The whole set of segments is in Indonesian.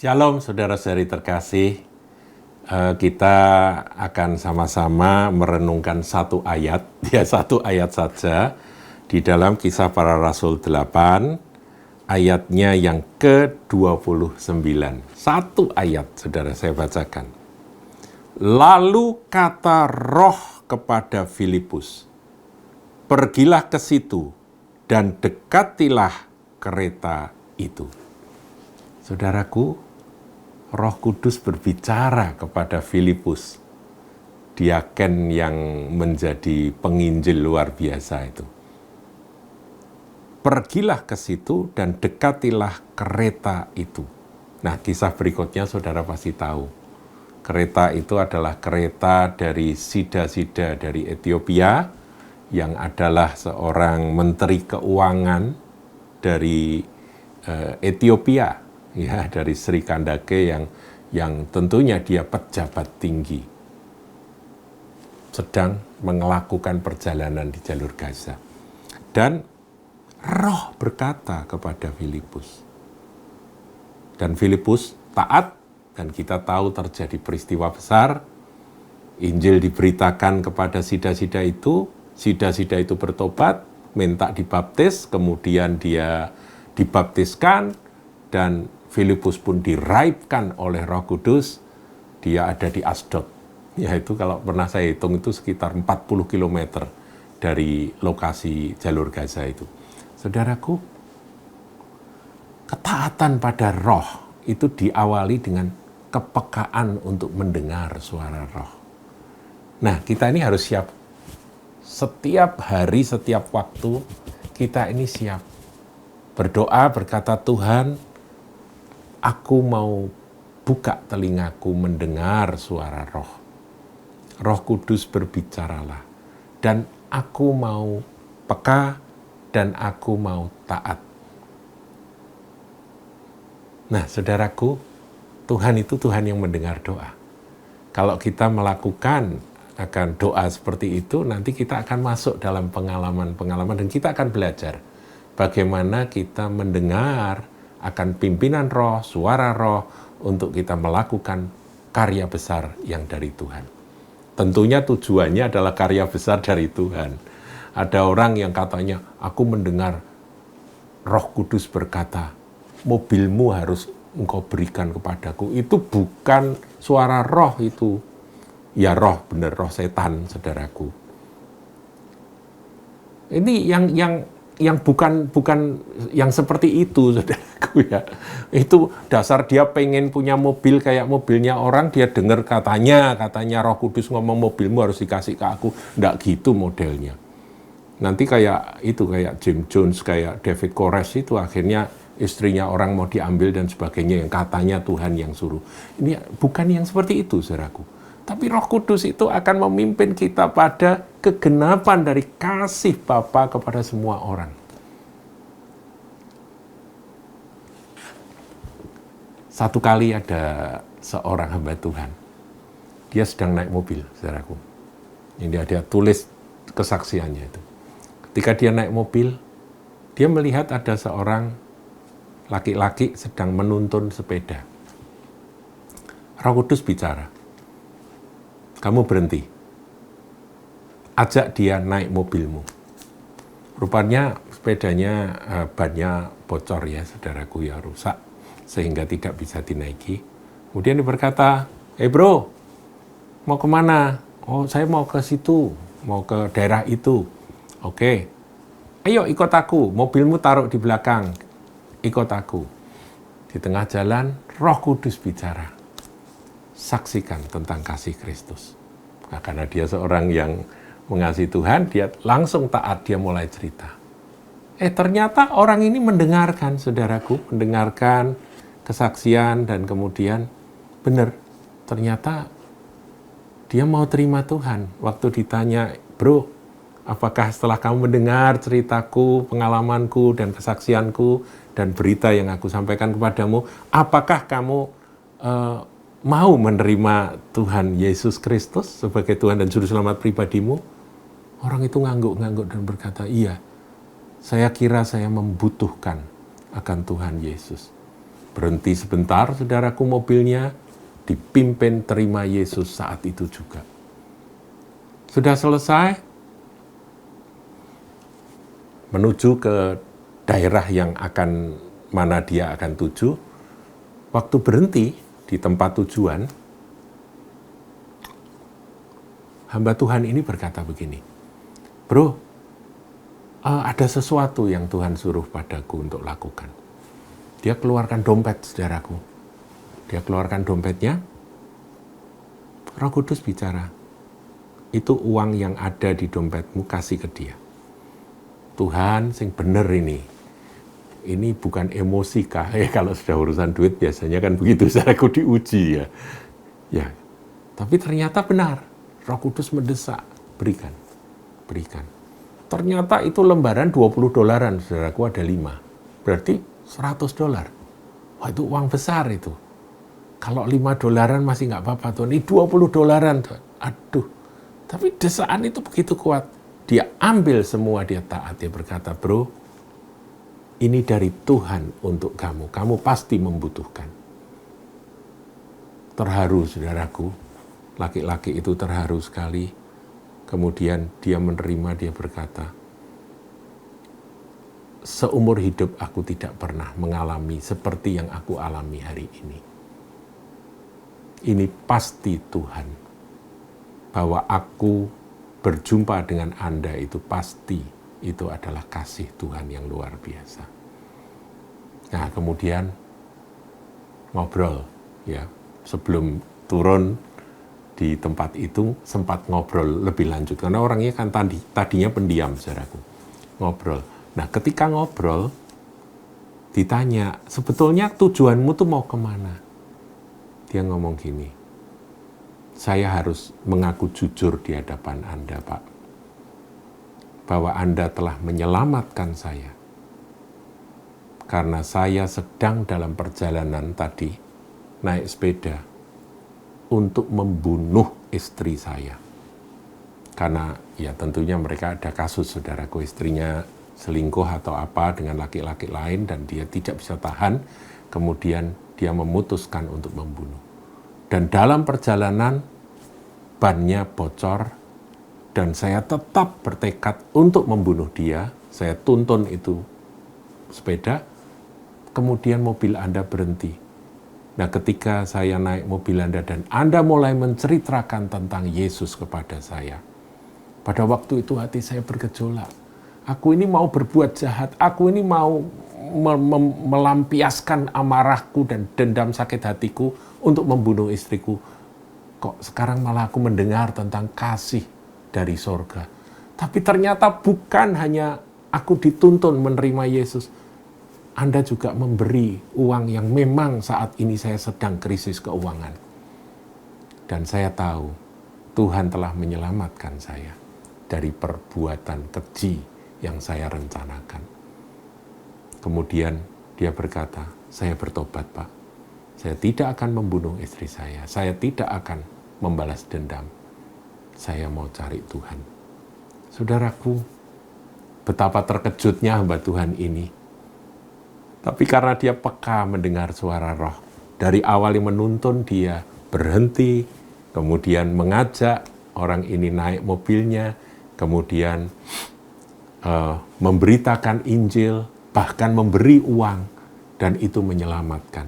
Shalom saudara-saudari terkasih, kita akan sama-sama merenungkan satu ayat, satu ayat saja di dalam Kisah Para Rasul 8, ayatnya yang ke-29. Satu ayat, saudara, saya bacakan. Lalu kata Roh kepada Filipus, pergilah ke situ dan dekatilah kereta itu. Saudaraku, Roh Kudus berbicara kepada Filipus, diaken yang menjadi penginjil luar biasa itu. Pergilah ke situ dan dekatilah kereta itu. Nah, kisah berikutnya saudara pasti tahu. Kereta itu adalah kereta dari Sida-Sida dari Ethiopia, yang adalah seorang menteri keuangan dari Ethiopia. Ya, dari Sri Kandake yang tentunya dia pejabat tinggi, sedang melakukan perjalanan di jalur Gaza. Dan Roh berkata kepada Filipus. Dan Filipus taat, dan kita tahu terjadi peristiwa besar. Injil diberitakan kepada Sida-Sida itu bertobat, minta dibaptis, kemudian dia dibaptiskan, dan Filipus pun diraibkan oleh Roh Kudus. Dia ada di Asdod, yaitu kalau pernah saya hitung itu sekitar 40 km dari lokasi jalur Gaza itu. Saudaraku, ketaatan pada Roh itu diawali dengan kepekaan untuk mendengar suara Roh. Nah, kita ini harus siap. Setiap hari, setiap waktu, kita ini siap. Berdoa, berkata, Tuhan, aku mau buka telingaku mendengar suara Roh. Roh Kudus berbicaralah. Dan aku mau peka dan aku mau taat. Nah, saudaraku, Tuhan itu Tuhan yang mendengar doa. Kalau kita melakukan akan doa seperti itu, nanti kita akan masuk dalam pengalaman-pengalaman dan kita akan belajar bagaimana kita mendengar akan pimpinan Roh, suara Roh, untuk kita melakukan karya besar yang dari Tuhan. Tentunya tujuannya adalah karya besar dari Tuhan. Ada orang yang katanya, aku mendengar Roh Kudus berkata, mobilmu harus engkau berikan kepadaku. Itu bukan suara Roh itu. Ya roh, benar, roh setan, saudaraku. Ini yang bukan yang seperti itu, saudaraku ya. Itu dasar dia pengen punya mobil kayak mobilnya orang, dia dengar katanya Roh Kudus ngomong mobilmu harus dikasih ke aku. Nggak gitu modelnya. Nanti kayak Jim Jones, kayak David Koresh itu akhirnya istrinya orang mau diambil dan sebagainya, yang katanya Tuhan yang suruh. Ini bukan yang seperti itu, saudaraku. Tapi Roh Kudus itu akan memimpin kita pada kegenapan dari kasih Bapa kepada semua orang. Satu kali ada seorang hamba Tuhan. Dia sedang naik mobil, saudaraku. Ini dia tulis kesaksiannya itu. Ketika dia naik mobil, dia melihat ada seorang laki-laki sedang menuntun sepeda. Roh Kudus bicara, kamu berhenti, ajak dia naik mobilmu. Rupanya sepedanya bannya bocor ya, saudaraku, ya rusak, sehingga tidak bisa dinaiki. Kemudian dia berkata, bro, mau kemana? Oh, saya mau ke situ, mau ke daerah itu. Oke, ayo ikut aku, mobilmu taruh di belakang, ikut aku. Di tengah jalan, Roh Kudus bicara. Saksikan tentang kasih Kristus. Nah, karena dia seorang yang mengasihi Tuhan, dia langsung taat, dia mulai cerita. Ternyata orang ini mendengarkan, saudaraku, mendengarkan kesaksian, dan kemudian benar, ternyata dia mau terima Tuhan. Waktu ditanya, bro, apakah setelah kamu mendengar ceritaku, pengalamanku, dan kesaksianku, dan berita yang aku sampaikan kepadamu, apakah kamu mau menerima Tuhan Yesus Kristus sebagai Tuhan dan Juru Selamat pribadimu? Orang itu ngangguk-ngangguk dan berkata, iya, saya kira saya membutuhkan akan Tuhan Yesus. Berhenti sebentar, saudaraku, mobilnya, dipimpin terima Yesus saat itu juga. Sudah selesai, menuju ke daerah yang mana dia akan tuju. Waktu berhenti di tempat tujuan, hamba Tuhan ini berkata begini, "Bro, ada sesuatu yang Tuhan suruh padaku untuk lakukan." Dia keluarkan dompet, saudaraku. Dia keluarkan dompetnya, Roh Kudus bicara, "Itu uang yang ada di dompetmu, kasih ke dia." Tuhan, sing bener ini bukan emosi kah? Kalau sudah urusan duit biasanya kan begitu, saudaraku, diuji ya. Ya, tapi ternyata benar. Roh Kudus mendesak, berikan. Ternyata itu lembaran $20, saudaraku, ada 5. Berarti $100. Wah, itu uang besar itu. Kalau $5 masih nggak apa-apa, Tuhan. Ini $20, Tuhan. Aduh. Tapi desakan itu begitu kuat. Dia ambil semua, dia taat. Dia berkata, "Bro, ini dari Tuhan untuk kamu. Kamu pasti membutuhkan." Terharu, saudaraku. Laki-laki itu terharu sekali. Kemudian dia menerima, dia berkata, "Seumur hidup aku tidak pernah mengalami seperti yang aku alami hari ini. Ini pasti Tuhan. Bahwa aku berjumpa dengan Anda itu pasti itu adalah kasih Tuhan yang luar biasa." Nah, kemudian ngobrol ya. Sebelum turun di tempat itu sempat ngobrol lebih lanjut karena orangnya kan tadinya pendiam, saudaraku. Ngobrol. Nah, ketika ngobrol ditanya, "Sebetulnya tujuanmu tuh mau kemana?" Dia ngomong gini, "Saya harus mengaku jujur di hadapan Anda, Pak, bahwa Anda telah menyelamatkan saya. Karena saya sedang dalam perjalanan tadi, naik sepeda, untuk membunuh istri saya." Karena ya tentunya mereka ada kasus, saudaraku, istrinya selingkuh atau apa dengan laki-laki lain dan dia tidak bisa tahan, kemudian dia memutuskan untuk membunuh. Dan dalam perjalanan bannya bocor dan saya tetap bertekad untuk membunuh dia. Saya tuntun itu sepeda, kemudian mobil Anda berhenti. Nah, ketika saya naik mobil Anda dan Anda mulai menceritakan tentang Yesus kepada saya, pada waktu itu hati saya bergejolak. Aku ini mau berbuat jahat, aku ini mau melampiaskan amarahku dan dendam sakit hatiku untuk membunuh istriku. Kok sekarang malah aku mendengar tentang kasih dari sorga. Tapi ternyata bukan hanya aku dituntun menerima Yesus, Anda juga memberi uang yang memang saat ini saya sedang krisis keuangan. Dan saya tahu Tuhan telah menyelamatkan saya dari perbuatan keji yang saya rencanakan. Kemudian dia berkata, "Saya bertobat, Pak. Saya tidak akan membunuh istri saya. Saya tidak akan membalas dendam. Saya mau cari Tuhan." Saudaraku, betapa terkejutnya hamba Tuhan ini. Tapi karena dia peka mendengar suara Roh, dari awal yang menuntun dia berhenti, kemudian mengajak orang ini naik mobilnya, kemudian memberitakan Injil, bahkan memberi uang, dan itu menyelamatkan.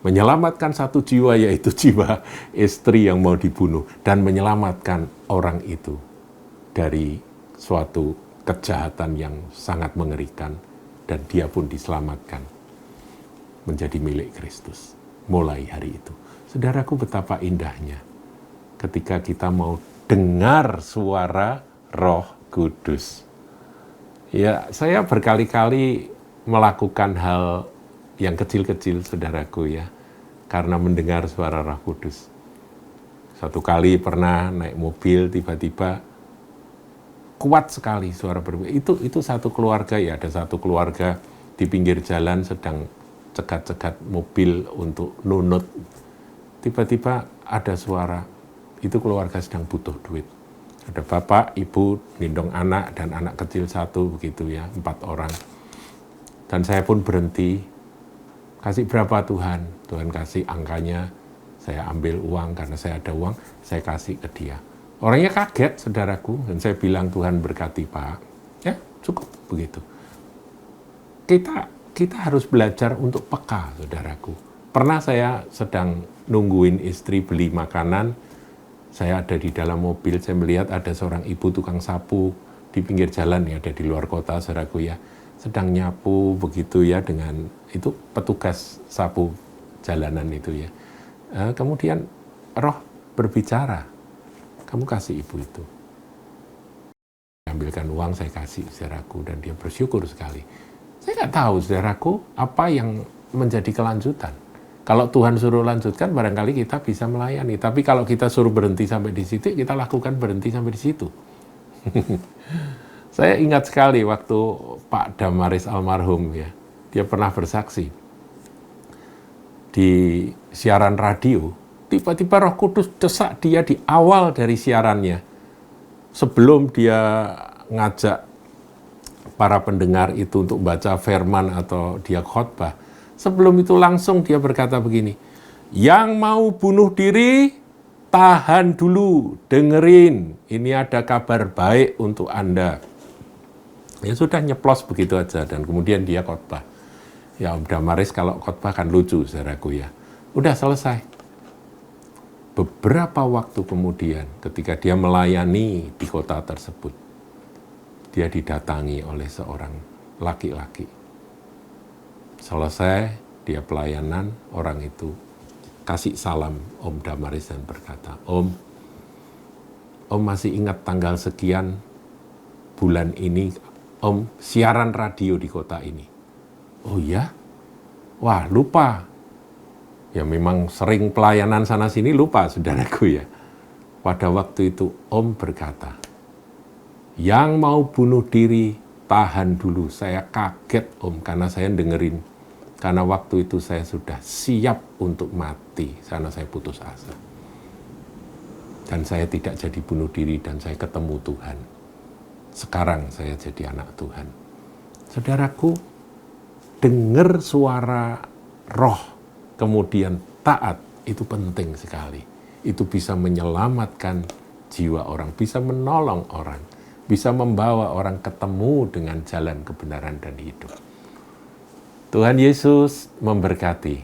Menyelamatkan satu jiwa, yaitu jiwa istri yang mau dibunuh, dan menyelamatkan orang itu dari suatu kejahatan yang sangat mengerikan, dan dia pun diselamatkan menjadi milik Kristus mulai hari itu. Saudaraku, betapa indahnya ketika kita mau dengar suara Roh Kudus. Ya, saya berkali-kali melakukan hal yang kecil-kecil, saudaraku, ya, karena mendengar suara Roh Kudus. Satu kali pernah naik mobil, tiba-tiba kuat sekali suara berbunyi. Itu satu keluarga, ya, ada satu keluarga di pinggir jalan sedang cegat-cegat mobil untuk nunut. Tiba-tiba ada suara, itu keluarga sedang butuh duit. Ada bapak, ibu, gendong anak, dan anak kecil satu, begitu ya, 4 orang. Dan saya pun berhenti, Kasih berapa Tuhan? Tuhan kasih angkanya, saya ambil uang karena saya ada uang, saya kasih ke dia. Orangnya kaget, saudaraku, dan saya bilang Tuhan berkati Pak. Ya, cukup begitu. Kita harus belajar untuk peka, saudaraku. Pernah saya sedang nungguin istri beli makanan, saya ada di dalam mobil, saya melihat ada seorang ibu tukang sapu di pinggir jalan, ya, ada di luar kota, saudaraku ya, sedang nyapu begitu ya, dengan itu petugas sapu jalanan itu ya. Kemudian Roh berbicara, kamu kasih ibu itu. Ambilkan uang, saya kasih saudaraku, dan dia bersyukur sekali. Saya nggak tahu, saudaraku, apa yang menjadi kelanjutan. Kalau Tuhan suruh lanjutkan, barangkali kita bisa melayani. Tapi kalau kita suruh berhenti sampai di situ, kita lakukan berhenti sampai di situ. Saya ingat sekali waktu Pak Damaris almarhum, ya, dia pernah bersaksi di siaran radio. Tiba-tiba Roh Kudus desak dia di awal dari siarannya. Sebelum dia ngajak para pendengar itu untuk baca firman atau dia khotbah, sebelum itu langsung dia berkata begini, yang mau bunuh diri, tahan dulu, dengerin, ini ada kabar baik untuk Anda. Ya sudah, nyeplos begitu aja, dan kemudian dia khotbah. Ya Om Damaris kalau khotbah kan lucu, saudaraku ya. Udah selesai. Beberapa waktu kemudian, ketika dia melayani di kota tersebut, dia didatangi oleh seorang laki-laki. Selesai dia pelayanan, orang itu kasih salam Om Damaris dan berkata, Om masih ingat tanggal sekian bulan ini, Om siaran radio di kota ini. Oh ya? Wah, lupa. Ya memang sering pelayanan sana-sini, lupa, saudaraku ya. Pada waktu itu Om berkata, yang mau bunuh diri, tahan dulu. Saya kaget Om, karena saya dengerin. Karena waktu itu saya sudah siap untuk mati, karena saya putus asa. Dan saya tidak jadi bunuh diri, dan saya ketemu Tuhan. Sekarang saya jadi anak Tuhan. Saudaraku, dengar suara Roh, kemudian taat, itu penting sekali. Itu bisa menyelamatkan jiwa orang, bisa menolong orang, bisa membawa orang ketemu dengan jalan kebenaran dan hidup. Tuhan Yesus memberkati.